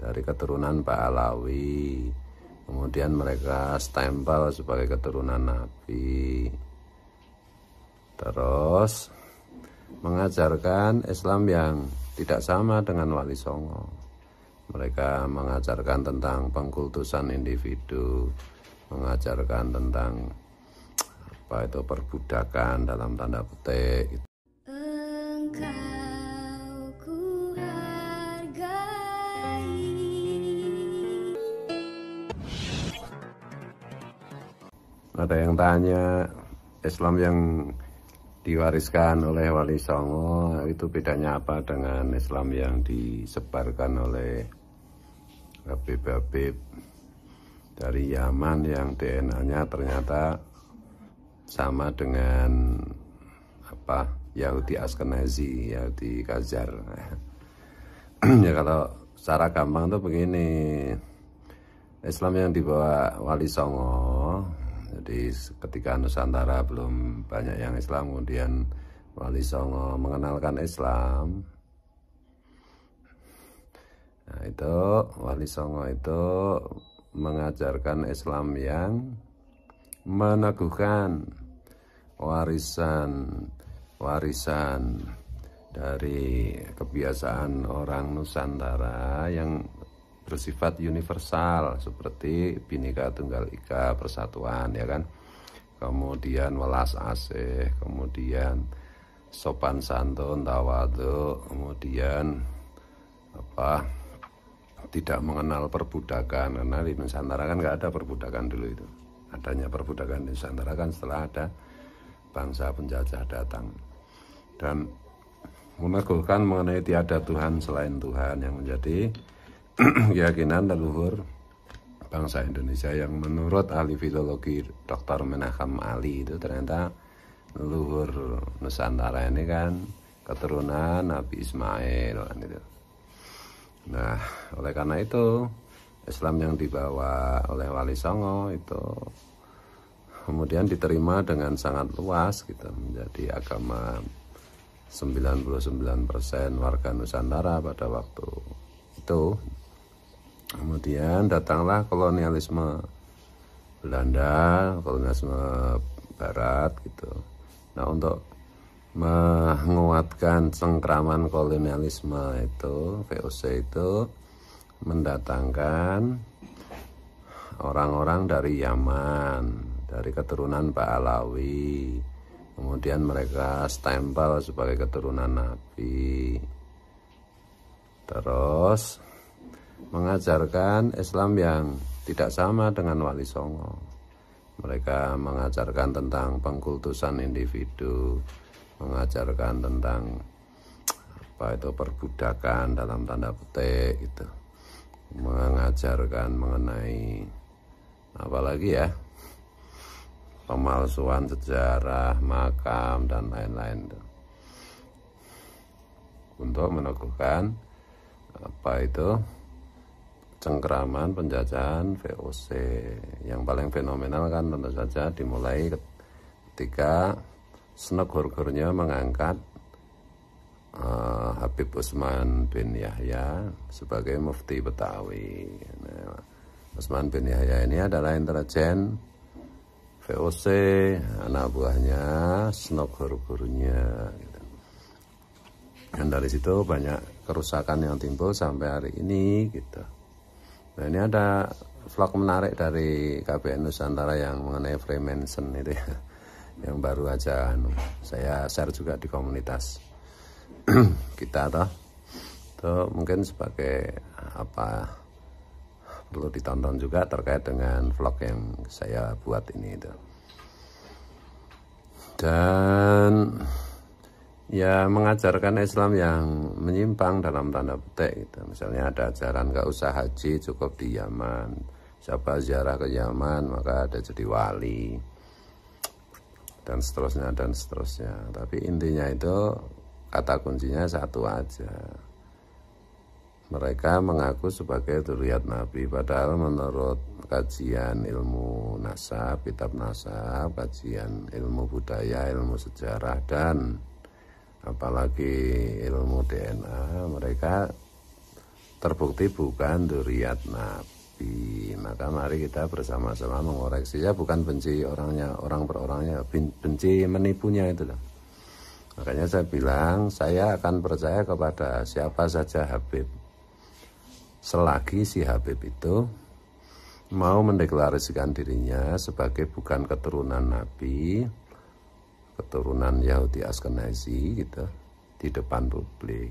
dari keturunan Ba'alawi, kemudian mereka stempel sebagai keturunan Nabi, terus mengajarkan Islam yang tidak sama dengan Wali Songo. Mereka mengajarkan tentang pengkultusan individu, mengajarkan tentang apa itu perbudakan dalam tanda petik. Engkau ku hargai. Ada yang tanya, Islam yang diwariskan oleh Wali Songo itu bedanya apa dengan Islam yang disebarkan oleh Habib-habib dari Yaman yang DNA-nya ternyata sama dengan apa Yahudi Ashkenazi, Yahudi Khazar. Ya kalau secara gampang tuh begini, Islam yang dibawa Wali Songo, jadi ketika Nusantara belum banyak yang Islam, kemudian Wali Songo mengenalkan Islam. Nah itu Wali Songo itu mengajarkan Islam yang meneguhkan warisan dari kebiasaan orang Nusantara yang bersifat universal seperti Bhinneka Tunggal Ika, persatuan, ya kan, kemudian welas asih, kemudian sopan santun, tawadhu, kemudian apa tidak mengenal perbudakan, karena di Nusantara kan nggak ada perbudakan dulu itu. Adanya perbudakan di Nusantara kan setelah ada bangsa penjajah datang, dan meneguhkan mengenai tiada Tuhan selain Tuhan yang menjadi keyakinan leluhur bangsa Indonesia, yang menurut ahli filologi Dr. Menachem Ali itu ternyata leluhur Nusantara ini kan keturunan Nabi Ismail kan itu. Nah, oleh karena itu Islam yang dibawa oleh Wali Songo itu kemudian diterima dengan sangat luas gitu, menjadi agama 99% warga Nusantara pada waktu itu. Kemudian datanglah kolonialisme Belanda, kolonialisme Barat gitu. Nah, untuk menguatkan cengkraman kolonialisme itu, VOC itu mendatangkan orang-orang dari Yaman, dari keturunan Ba'alawi, kemudian mereka stempel sebagai keturunan Nabi, terus mengajarkan Islam yang tidak sama dengan Wali Songo. Mereka mengajarkan tentang pengkultusan individu, mengajarkan tentang apa itu perbudakan dalam tanda petik gitu, mengajarkan mengenai apalagi ya, pemalsuan sejarah, makam dan lain-lain untuk meneguhkan apa itu cengkraman penjajahan VOC. Yang paling fenomenal kan tentu saja dimulai ketika Snegurgurnya mengangkat Habib Utsman bin Yahya sebagai mufti Betawi. Nah, Utsman bin Yahya ini adalah intelijen VOC, anak buahnya Snegurgurnya gitu. Dan dari situ banyak kerusakan yang timbul sampai hari ini gitu. Nah, ini ada vlog menarik dari KBN Nusantara yang mengenai Freemason itu ya, yang baru aja saya share juga di komunitas kita toh. Itu mungkin sebagai apa perlu ditonton juga terkait dengan vlog yang saya buat ini itu. Dan ya mengajarkan Islam yang menyimpang dalam tanda petik gitu. Misalnya ada ajaran gak usah haji, cukup di Yaman, siapa ziarah ke Yaman maka ada jadi wali, dan seterusnya dan seterusnya. Tapi intinya itu kata kuncinya satu aja, mereka mengaku sebagai dzurriyyat Nabi, padahal menurut kajian ilmu nasab, kitab nasab, kajian ilmu budaya, ilmu sejarah, dan apalagi ilmu DNA, mereka terbukti bukan dzurriyyat Nabi. Maka mari kita bersama-sama mengoreksi. Ya bukan benci orangnya, orang per orangnya, benci menipunya itu loh. Makanya saya bilang, saya akan percaya kepada siapa saja Habib, selagi si Habib itu mau mendeklarasikan dirinya sebagai bukan keturunan Nabi, keturunan Yahudi Askenazi gitu, di depan publik.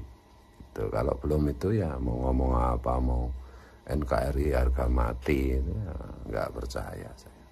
Gitu. Kalau belum itu ya mau ngomong apa, mau NKRI harga mati, itu ya nggak percaya saya.